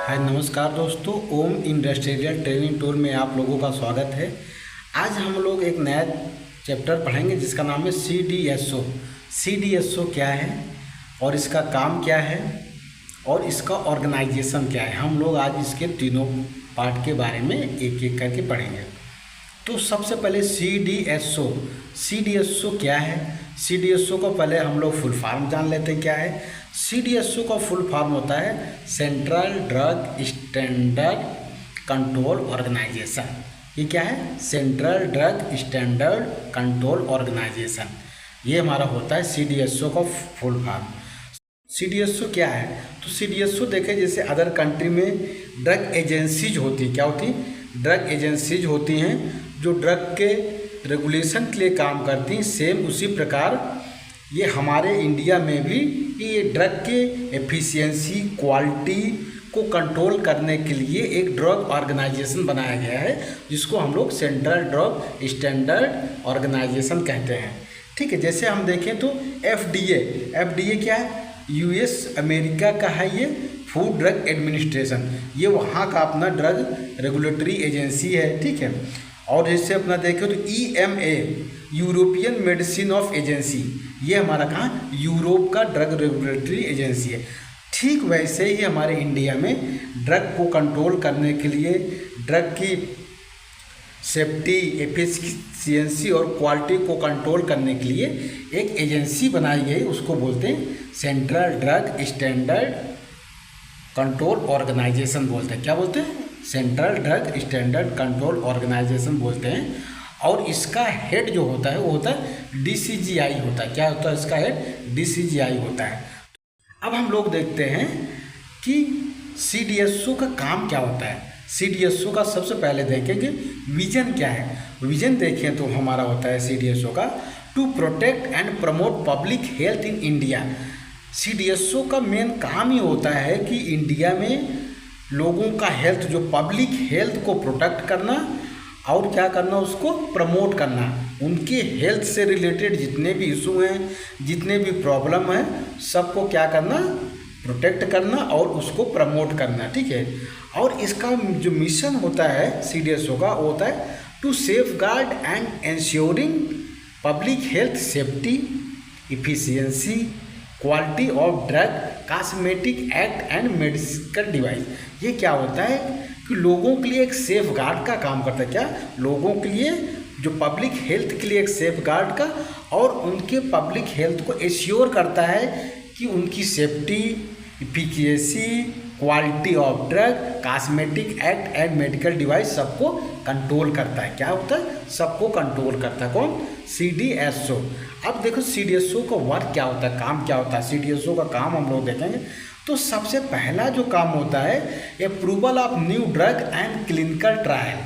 हाय नमस्कार दोस्तों, ओम industrial training tour में आप लोगों का स्वागत है। आज हम लोग एक नया चैप्टर पढ़ेंगे जिसका नाम है CDSO। CDSO क्या है और इसका काम क्या है और इसका ऑर्गेनाइजेशन क्या है, हम लोग आज इसके तीनों पार्ट के बारे में एक एक करके पढ़ेंगे। तो सबसे पहले CDSO क्या है। CDSO को पहले हम लोग फुल फॉर्म जान लेते हैं क्या है। CDSO का फुल फॉर्म होता है central drug standard control organisation. ये क्या है? Central drug standard control organisation. ये हमारा होता है CDSO का फुल फॉर्म। CDSO क्या है? तो CDSO देखें, जैसे अदर कंट्री में ड्रग एजेंसीज होती है। क्या होती है? ड्रग एजेंसीज होती हैं जो ड्रग के रेगुलेशन के लिए काम करती हैं। सेम उसी प्रकार ये हमारे इंडिया में भी ये ड्रग के एफिशिएंसी क्वालिटी को कंट्रोल करने के लिए एक ड्रग ऑर्गेनाइजेशन बनाया गया है, जिसको हम लोग सेंट्रल ड्रग स्टैंडर्ड ऑर्गेनाइजेशन कहते हैं। ठीक है, जैसे हम देखें तो FDA क्या है? US अमेरिका का है ये फूड ड्रग एडमिनिस्ट्रेशन। ये वहाँ का अपना ड्रग रेगुलेटरी एजेंसी है। ठीक है, और जैसे अपना देखें तो EMA European medicine of agency, ये हमारा कहाँ? यूरोप का ड्रग रेगुलेटरी एजेंसी है। ठीक वैसे ही हमारे इंडिया में ड्रग को कंट्रोल करने के लिए, ड्रग की सेफ्टी, एफिशिएंसी और क्वालिटी को कंट्रोल करने के लिए एक एजेंसी बनाई गई, उसको बोलते हैं central drug standard control organisation बोलते हैं। क्या बोलते हैं? Central drug standard control organisation बोलते हैं। और इसका हेड जो होता है वो होता है DCGI होता है। क्या होता है इसका हेड? DCGI होता है। अब हम लोग देखते हैं कि CDSO का काम क्या होता है। CDSO का सबसे पहले देखेंगे विजन क्या है। विजन देखें तो हमारा होता है CDSO का to protect and promote public health in India. CDSO का मेन काम ही होता है कि इंडिया में लोगों का हेल्थ, जो पब्लिक हेल्थ को प्रोटेक्ट करना और क्या करना, उसको प्रमोट करना। उनके हेल्थ से रिलेटेड जितने भी इशू हैं, जितने भी प्रॉब्लम हैं, सबको क्या करना? प्रोटेक्ट करना और उसको प्रमोट करना। ठीक है, और इसका जो मिशन होता है CDSO का, वो होता है to safeguard and ensuring public health safety, efficiency, quality of drug, cosmetic act and medical device. ये क्या होता है कि लोगों के लिए एक सेफ गार्ड का काम करता है। क्या? लोगों के लिए, जो पब्लिक हेल्थ के लिए एक सेफ गार्ड का, और उनके पब्लिक हेल्थ को एश्योर करता है कि उनकी safety, efficiency, quality of drug, cosmetic act and medical device सबको कंट्रोल करता है। क्या होता है? सबको कंट्रोल करता है। कौन? CDSO। अब देखो CDSO का वर्क क्या होता है, काम क्या होता है। CDSO का काम हम लोग देखेंगे तो सबसे पहला जो काम होता है approval of new drug and clinical trial.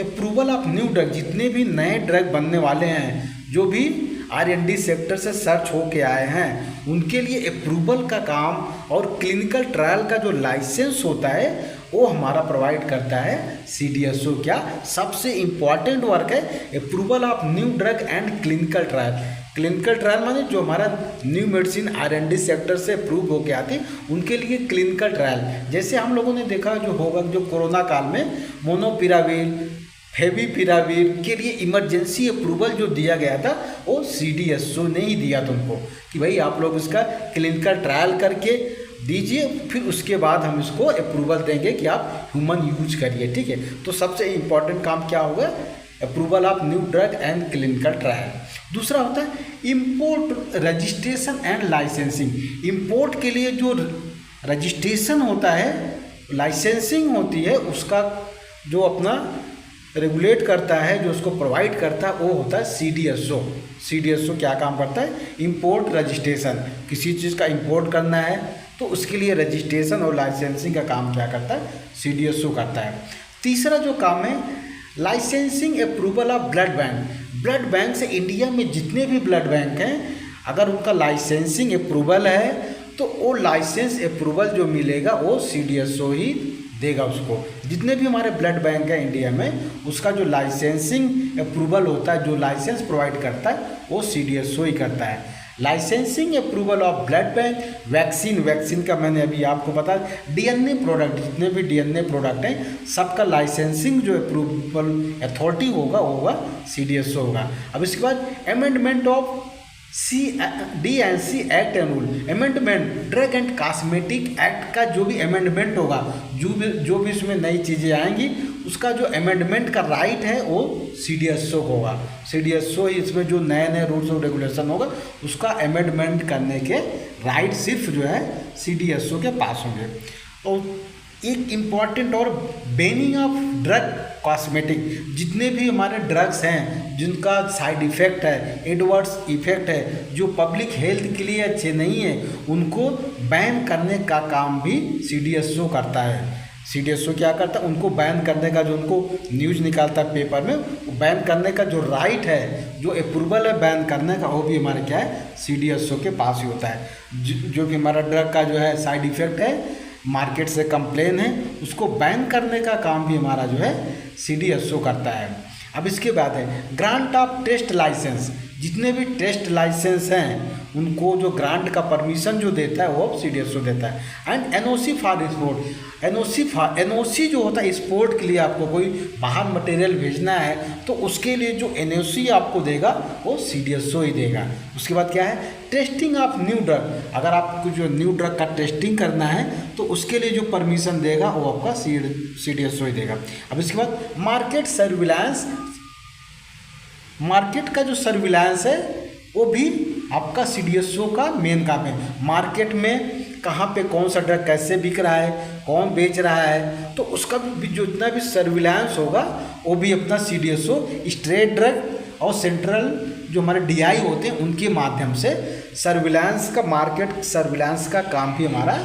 Approval of new drug, जितने भी नए ड्रग बनने वाले हैं, जो भी R&D सेक्टर से सर्च होके आए हैं, उनके लिए अप्रूवल का काम और क्लिनिकल ट्रायल का जो लाइसेंस होता है वो हमारा प्रोवाइड करता है CDSO। क्या सबसे इम्पॉर्टेंट वर्क है? Approval of new drug and clinical trial. Clinical trial माने जो हमारा न्यू मेडिसिन R&D सेक्टर से अप्रूव होके आती, उनके लिए क्लिनिकल ट्रायल। जैसे हम लोगों ने देखा जो होगा, जो कोरोना काल में मोनोपिराविर, फेविपिराविर के लिए इमरजेंसी अप्रूवल जो दिया गया था, वो CDSO ने ही दिया तुमको कि भाई आप लोग इसका क्लिनिकल ट्रायल करके दीजिए, फिर उसके बाद हम इसको अप्रूवल देंगे कि आप ह्यूमन यूज करिए। ठीक है, तो सबसे इम्पॉर्टेंट काम क्या होगा? Approval of new drug and clinical trial. दूसरा होता है import registration and licensing. Import के लिए जो रजिस्ट्रेशन होता है, लाइसेंसिंग होती है, उसका जो अपना रेगुलेट करता है, जो उसको प्रोवाइड करता है, वो होता है CDSO। CDSO क्या काम करता है? Import registration. किसी चीज़ का इम्पोर्ट करना है तो उसके लिए रजिस्ट्रेशन और लाइसेंसिंग का काम क्या करता है? CDSO करता है। तीसरा जो काम है licensing approval of blood bank. Blood bank से इंडिया में जितने भी ब्लड बैंक हैं, अगर उनका लाइसेंसिंग अप्रूवल है तो वो लाइसेंस अप्रूवल जो मिलेगा वो CDSO ही देगा उसको। जितने भी हमारे ब्लड बैंक है इंडिया में, उसका जो लाइसेंसिंग अप्रूवल होता है, जो लाइसेंस प्रोवाइड करता है, वो CDSO ही करता है। Licensing approval of blood bank, vaccine का मैंने अभी आपको बताया, डीएनए प्रोडक्ट, जितने भी डीएनए प्रोडक्ट हैं सबका लाइसेंसिंग जो अप्रूवल अथॉरिटी होगा वो होगा सीडीएसओ होगा। अब इसके बाद amendment of DNC act and rule, amendment drug and cosmetic act का जो भी अमेंडमेंट होगा, जो भी इसमें नई चीज़ें आएंगी उसका जो अमेंडमेंट का राइट है वो सीडीएसओ होगा। सीडीएसओ ही इसमें जो नए नए रूल्स और रेगुलेशन होगा उसका अमेंडमेंट करने के राइट सिर्फ जो है सीडीएसओ के पास होंगे। और एक इम्पॉर्टेंट और बैनिंग ऑफ ड्रग कॉस्मेटिक, जितने भी हमारे ड्रग्स हैं जिनका साइड इफ़ेक्ट है, एडवर्स इफ़ेक्ट है, जो पब्लिक हेल्थ के लिए अच्छे नहीं हैं, उनको बैन करने का काम भी सीडीएसओ करता है। सीडीएसओ क्या करता है, उनको बैन करने का, जो उनको न्यूज़ निकालता है पेपर में, बैन करने का जो राइट है, जो अप्रूवल है बैन करने का, वो भी हमारे क्या है सीडीएसओ के पास ही होता है। जो भी हमारा ड्रग का जो है साइड इफ़ेक्ट है, मार्केट से कंप्लेन है, उसको बैन करने का काम भी हमारा जो है सीडीएसओ करता है। अब इसके बाद है ग्रांट ऑफ टेस्ट लाइसेंस, जितने भी टेस्ट लाइसेंस हैं उनको जो ग्रांट का परमिशन जो देता है वो सीडीएसओ देता है। And NOC for export, NOC जो होता है एक्सपोर्ट के लिए, आपको कोई बाहर मटेरियल भेजना है तो उसके लिए जो एनओसी आपको देगा वो सीडीएसओ ही देगा। उसके बाद क्या है टेस्टिंग ऑफ न्यू ड्रग, अगर आपको जो न्यू ड्रग का टेस्टिंग करना है तो उसके लिए जो परमिशन देगा वो आपका सीडीएसओ ही देगा। अब इसके बाद मार्केट सर्विलांस, मार्केट का जो सर्विलांस है वो भी आपका सीडीएसओ का मेन काम है। मार्केट में कहाँ पे कौन सा ड्रग कैसे बिक रहा है, कौन बेच रहा है, तो उसका भी जो जितना भी सर्विलांस होगा वो भी अपना सीडीएसओ, स्टेट ड्रग और सेंट्रल जो हमारे डीआई होते हैं उनके माध्यम से सर्विलांस का, मार्केट सर्विलांस का काम भी हमारा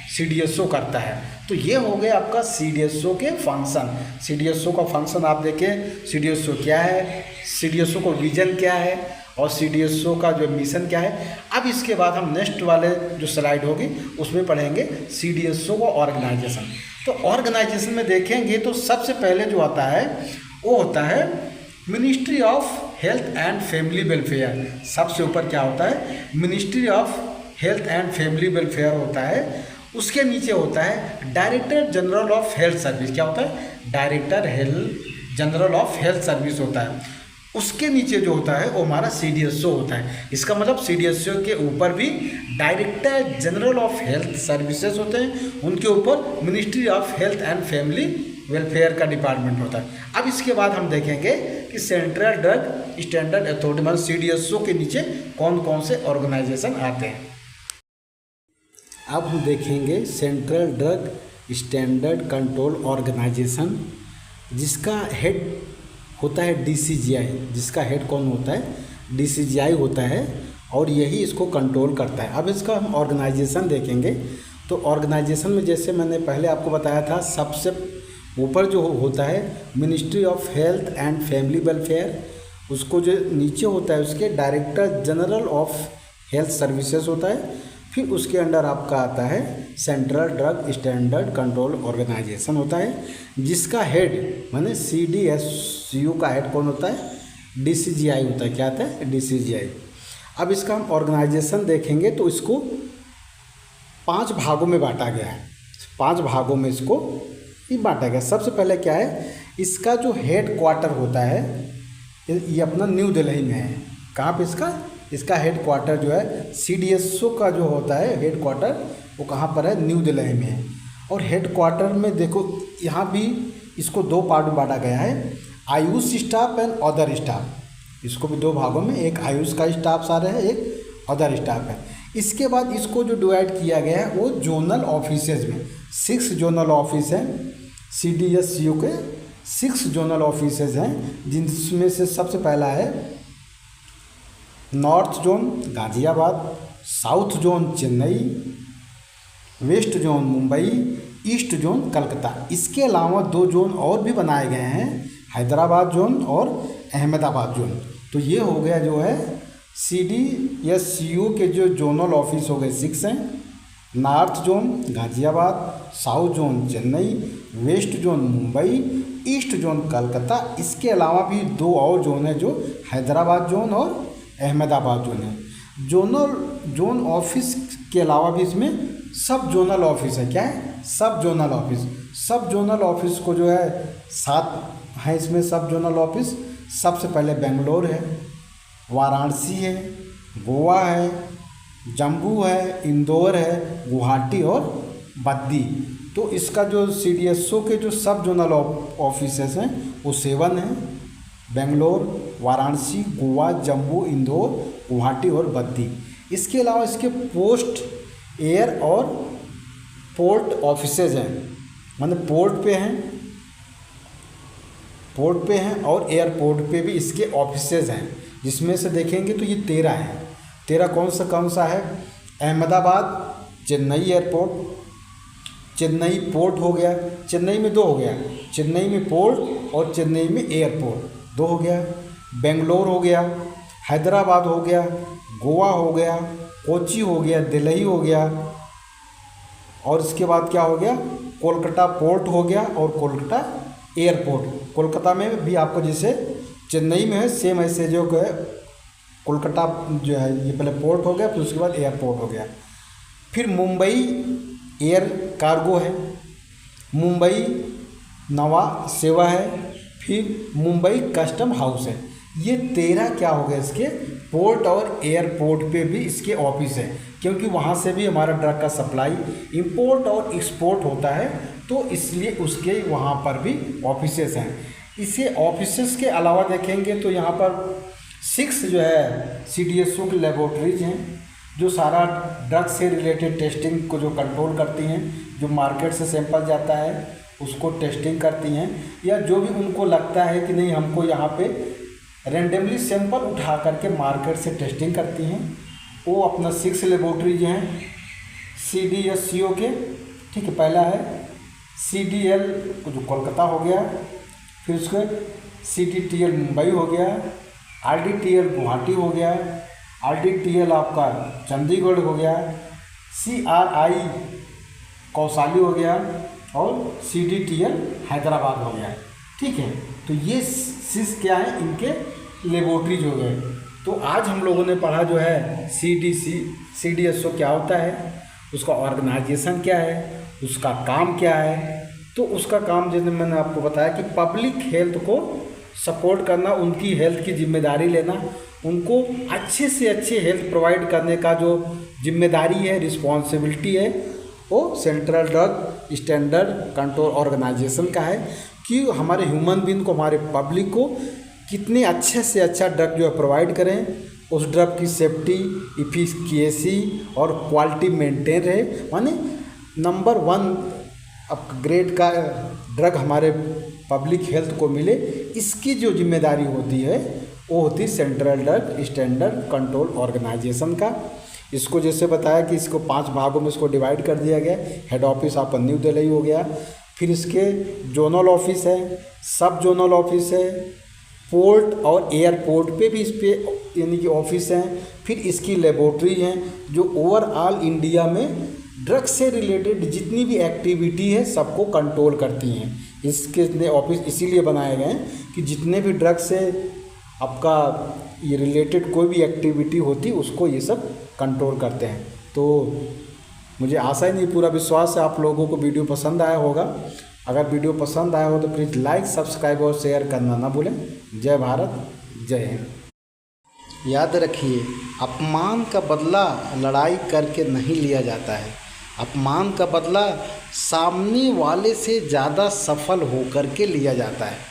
सीडीएसओ करता है। तो ये हो गया आपका सीडीएसओ के फंक्शन। सीडीएसओ का फंक्शन आप देखें, सीडीएसओ क्या है, सीडीएसओ का विजन क्या है और सीडीएसओ का जो मिशन क्या है। अब इसके बाद हम नेक्स्ट वाले जो स्लाइड होगी उसमें पढ़ेंगे सीडीएसओ का ऑर्गेनाइजेशन। तो ऑर्गेनाइजेशन में देखेंगे तो सबसे पहले जो आता है वो होता है ministry of health and family welfare. सबसे ऊपर क्या होता है ministry of health and family welfare होता है। उसके नीचे होता है director general of health service. क्या होता है director general of health service होता है। उसके नीचे जो होता है वो हमारा सीडीएसओ होता है। इसका मतलब सीडीएसओ के ऊपर भी director general of health services होते हैं, उनके ऊपर ministry of health and family welfare का डिपार्टमेंट होता है। अब इसके बाद हम देखेंगे कि सेंट्रल ड्रग स्टैंडर्ड अथॉरिटी मतलब सीडीएसओ के नीचे कौन कौन से ऑर्गेनाइजेशन आते हैं। अब हम देखेंगे central drug standard control organisation, जिसका हेड होता है डीसीजीआई। जिसका हेड कौन होता है डीसीजीआई होता है और यही इसको कंट्रोल करता है। अब इसका हम ऑर्गेनाइजेशन देखेंगे तो ऑर्गेनाइजेशन में जैसे मैंने पहले आपको बताया था, सबसे ऊपर जो होता है ministry of health and family welfare, उसको जो नीचे होता है उसके director general of health services होता है। फिर उसके अंडर आपका आता है central drug standard control organisation होता है, जिसका हेड माने सीडीएसयू का हेड कौन होता है डीसीजीआई होता है। क्या आता है डीसीजीआई। अब इसका हम ऑर्गेनाइजेशन देखेंगे तो इसको 5 भागों में बांटा गया है। 5 भागों में इसको बांटा गया। सबसे पहले क्या है इसका जो हेड क्वार्टर होता है ये अपना न्यू दिल्ली में है। कहाँ पे इसका हेड क्वार्टर जो है सीडीएसओ का जो होता है हेड क्वार्टर वो कहाँ पर है न्यू दिल्ली में है। और हेड क्वार्टर में देखो यहाँ भी इसको 2 पार्ट में बांटा गया है, Ayush staff and other staff. इसको भी 2 भागों में, एक आयुष का स्टाफ सारे है, एक अदर स्टाफ है। इसके बाद इसको जो डिवाइड किया गया है वो जोनल ऑफिसेज में 6 जोनल ऑफिस हैं। सीडीएसयू के 6 जोनल ऑफिसेज हैं, जिसमें से सबसे पहला है north zone Ghaziabad, south zone Chennai, west zone Mumbai, east zone Calcutta. इसके अलावा 2 जोन और भी बनाए गए हैं, हैदराबाद जोन और अहमदाबाद जोन। तो ये हो गया जो है सीडीएसयू के जो जोनल ऑफिस हो गए 6 हैं। North zone Ghaziabad, south zone Chennai, west zone Mumbai, east zone Calcutta. इसके अलावा भी 2 और जोन है जो हैदराबाद जोन और अहमदाबाद जोन है। जोन ऑफिस के अलावा भी इसमें सब जोनल ऑफिस है। क्या है? सब जोनल ऑफिस। सब जोनल ऑफिस को जो है 7 है इसमें सब जोनल ऑफिस। सबसे पहले बेंगलोर है, वाराणसी है, गोवा है, जम्मू है, इंदौर है, गुवाहाटी और बद्दी। तो इसका जो CDSO के जो सब जोनल ऑफिसेस हैं वो 7 हैं, बेंगलोर, वाराणसी, गोवा, जम्मू, इंदौर, गुवाहाटी और बद्दी। इसके अलावा इसके पोस्ट, एयर और पोर्ट ऑफिसेज हैं, मतलब पोर्ट पे हैं और एयरपोर्ट पे भी इसके ऑफिसेज हैं, जिसमें से देखेंगे तो ये 13 हैं। 13 कौन सा है? अहमदाबाद, चेन्नई एयरपोर्ट, चेन्नई पोर्ट हो गया, चेन्नई में 2 हो गया, चेन्नई में पोर्ट और चेन्नई में एयरपोर्ट 2 हो गया। बेंगलोर हो गया, हैदराबाद हो गया, गोवा हो गया, कोची हो गया, दिल्ली हो गया और इसके बाद क्या हो गया? कोलकाता पोर्ट हो गया और कोलकाता एयरपोर्ट। कोलकाता में भी आपको जैसे चेन्नई में है सेम ऐसे जो है कोलकाता जो है ये पहले पोर्ट हो गया, फिर उसके बाद एयरपोर्ट हो गया। फिर मुंबई एयर कार्गो है, मुंबई नवा सेवा है, फिर मुंबई कस्टम हाउस है। ये 13 क्या हो गए इसके पोर्ट और एयरपोर्ट पे भी इसके ऑफिस है, क्योंकि वहाँ से भी हमारा ड्रग का सप्लाई इंपोर्ट और एक्सपोर्ट होता है, तो इसलिए उसके वहाँ पर भी ऑफिसेस हैं। इसे ऑफिसेस के अलावा देखेंगे तो यहाँ पर 6 जो है CDSO की लेबोरेटरीज हैं, जो सारा ड्रग से रिलेटेड टेस्टिंग को जो कंट्रोल करती हैं, जो मार्केट से सैंपल जाता है उसको टेस्टिंग करती हैं, या जो भी उनको लगता है कि नहीं हमको यहाँ पे रेंडमली सैंपल उठा करके मार्केट से टेस्टिंग करती हैं, वो अपना 6 लेबोरेटरीज हैं CDSCO के। ठीक है, पहला है CDL जो कोलकाता हो गया, फिर उसके CDTL मुंबई हो गया, RDTL गुवाहाटी हो गया, RDTL आपका चंडीगढ़ हो गया, CRI कौसाली हो गया और CDTL हैदराबाद हो गया। ठीक है, तो ये 6 क्या है इनके लेबोरेटरीज हो गए। तो आज हम लोगों ने पढ़ा जो है CDSO क्या होता है, उसका ऑर्गेनाइजेशन क्या है, उसका काम क्या है। तो उसका काम जैसे मैंने आपको बताया कि पब्लिक हेल्थ को सपोर्ट करना, उनकी हेल्थ की जिम्मेदारी लेना, उनको अच्छे से अच्छे हेल्थ प्रोवाइड करने का जो जिम्मेदारी है, रिस्पॉन्सिबिलिटी है, वो central drug standard control organisation का है कि हमारे ह्यूमन बीइंग को, हमारे पब्लिक को कितने अच्छे से अच्छा ड्रग जो है प्रोवाइड करें, उस ड्रग की सेफ्टी, इफिकेसी और क्वालिटी मेंटेन रहे, माने नंबर 1 अपग्रेड का ड्रग हमारे पब्लिक हेल्थ को मिले। इसकी जो जिम्मेदारी होती है वो होती है central drug standard control organisation का। इसको जैसे बताया कि इसको 5 भागों में इसको डिवाइड कर दिया गया। हेड ऑफिस आपका न्यू दिल्ली हो गया, फिर इसके जोनल ऑफिस है, सब जोनल ऑफिस है, पोर्ट और एयरपोर्ट पे भी इस पे यानी कि ऑफिस हैं, फिर इसकी लेबोरेटरी हैं जो ओवरऑल इंडिया में ड्रग से रिलेटेड जितनी भी एक्टिविटी है सबको कंट्रोल करती हैं। इसके ऑफिस इसीलिए बनाए गए हैं कि जितने भी ड्रग से आपका ये रिलेटेड कोई भी एक्टिविटी होती उसको ये सब कंट्रोल करते हैं। तो मुझे आशा ही नहीं, पूरा विश्वास है आप लोगों को वीडियो पसंद आया होगा। अगर वीडियो पसंद आया हो तो प्लीज़ लाइक, सब्सक्राइब और शेयर करना ना भूलें। जय भारत, जय हिंद। याद रखिए, अपमान का बदला लड़ाई करके नहीं लिया जाता है, अपमान का बदला सामने वाले से ज़्यादा सफल होकर के लिया जाता है।